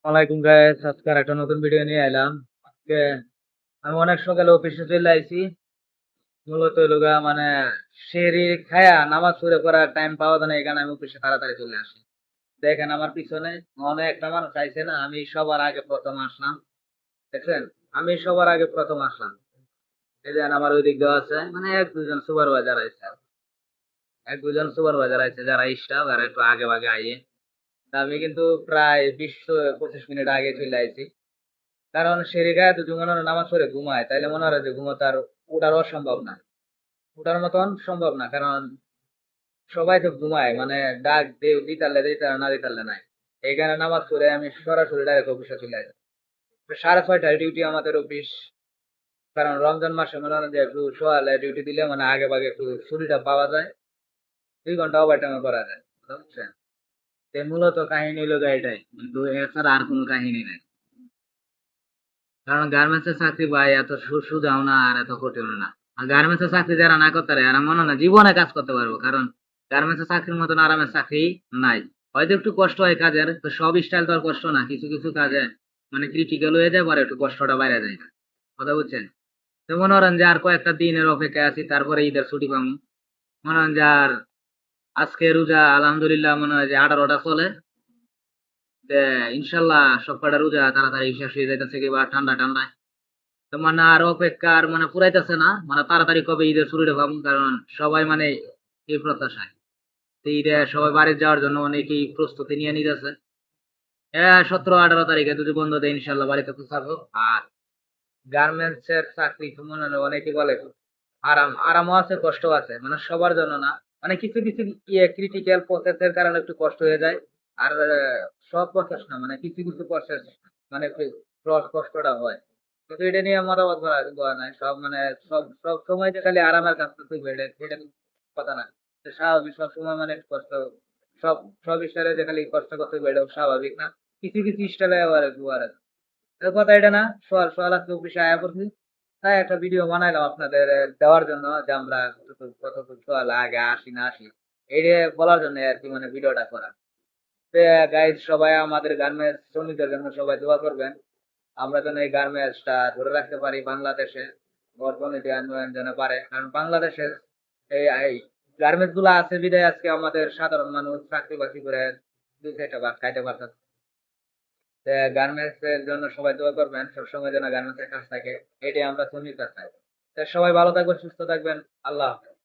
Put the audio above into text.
ওয়ালাইকুম গাইস, আজকে আর একটা নতুন ভিডিও নিয়ে এলাম। আজকে আমি অনেক সকালে অফিসে চলে আইছি। মূলত হইলো গা মানে সেহরি খায়া নামাজ পড়ে করার টাইম পাওয়া যায় না, এখানে আমি অফিসে তাড়াতাড়ি চলে আসি। দেখেন আমার পিছনে অনেকটা মানুষ আইছে না, আমি সবার আগে প্রথম আসলাম। দেখছেন, আমি সবার আগে প্রথম আসলাম। এই যে আমার ওই দিক দেওয়া আছে মানে এক দুজন সুপারভাইজার আইছে যারা স্টাফ আর একটু আগে ভাগে আইয়ে। তা আমি কিন্তু প্রায় 20-25 মিনিট আগে চলে আইছি। কারণ সেরিগায় যদি মনে হয় নামাজ পড়ে ঘুমায় তাইলে মনে হয় যে ঘুমোতে আর ওঠার অসম্ভব না, ওঠার মতন সম্ভব না। কারণ সবাই তো ঘুমায় মানে ডাক দেও দিতালে দিতালে না দিতালে নাই। এইখানে নামাজ পড়ে আমি সরাসরি ডাইরেক্ট অফিসে চলে যাই। 6:30টায় ডিউটি আমাদের অফিস। কারণ রমজান মাসে মনে হয় যে একটু সকালে ডিউটি দিলে মানে আগে ভাগে একটু ছুটিটা পাওয়া যায়, 2 ঘন্টা ওভার টাইমে করা যায়, বুঝছেন? তো মূলত কাহিনী হলো এটাই, কিন্তু এছাড়া আর কোনো কাহিনী নাই। কারণ গার্মেন্টস এর চাকরি ভাই এত সুদাও না আর এত কঠিন না। আর গার্মেন্টস এর চাকরি যারা না করতে পারে এরা মনে হয় না জীবনে কাজ করতে পারবো। কারণ গার্মেন্টস এর চাকরির মতন আরামের চাকরি নাই। হয়তো একটু কষ্ট হয় কাজের, তো সব স্টাইল তো আর কষ্ট না, কিছু কিছু কাজে মানে ক্রিটিক্যাল হয়ে যায়, পরে একটু কষ্টটা বাইরে যায়। কথা বুঝছেন? তো মনে করেন যে আর কয়েকটা দিনের অপেক্ষায় আছি, তারপরে ঈদের ছুটি পাবো। মনে করেন যে আর আজকে রোজা আলহামদুলিল্লাহ মনে হয় যে 18টা চলে। তে ইনশাল্লাহ সব কটা রোজা তাড়াতাড়ি শেষ হয়ে যাইতেছে কি বা ঠান্ডা ঠান্ডায়। তো মানে আর অপেক্ষার মানে ফুরাইতেছে না, মানে তাড়াতাড়ি কবে ঈদের ছুটিটা পাবো। কারণ সবাই মানে এই প্রত্যাশায়। তো ঈদে সবাই বাড়ি যাওয়ার জন্য অনেকেই প্রস্তুতি নিয়ে নিতেছে। 17-18 তারিখে যদি বন্ধ দেয় ইনশাল্লাহ বাড়িতে তো থাকবো। আর গার্মেন্টস এর চাকরি তো মনে হয় অনেকে বলে আরামও আছে কষ্টও আছে, মানে সবার জন্য না। মানে কিছু কিছু ক্রিটিক্যাল প্রসেসের কারণে একটু কষ্ট হয়ে যায়। আর সব প্রসেস না, মানে কিছু কিছু প্রসেস মানে একটু কষ্টটা হয়। কিন্তু এটা নিয়ে মতামত করা নাই, সব মানে সব সব সময় যে খালি আরামের কাজ করতে হবে এটা কথা না। তো স্বাভাবিক সব সময় মানে একটু কষ্ট, সব সব স্টাইলে যে খালি কষ্ট করতে হবে এটাও স্বাভাবিক না। কিছু কিছু স্টাইলে আবার একটু আর এর কথা এটা না। সোয়াল সোয়াল আজকে অফিসে আয়া করছি, তাই একটা ভিডিও বানাইলাম আপনাদের দেওয়ার জন্য যে আমরা কতটুকু সোয়াল আগে আসি না আসি, এটা বলার জন্য আর কি, মানে ভিডিওটা করা। তো গাইজ সবাই আমাদের গার্মেন্টস শ্রমিকদের জন্য সবাই দোয়া করবেন, আমরা যেন এই গার্মেন্টসটা ধরে রাখতে পারি বাংলাদেশে, অর্থনীতি উন্নয়ন যেন পারে। কারণ বাংলাদেশের এই গার্মেন্টস গুলো আছে বিধায় আজকে আমাদের সাধারণ মানুষ চাকরি বাকরি করে 2-4টা ভাত খাইতে পারতেছে। গার্মেন্টস এর জন্য সবাই দোয়া করবেন, সবসময় যেন গার্মেন্টস এর কাজ থাকে, এটাই আমরা শ্রমিক কাজ চাই। তো সবাই ভালো থাকবেন, সুস্থ থাকবেন। আল্লাহ হাফেজ।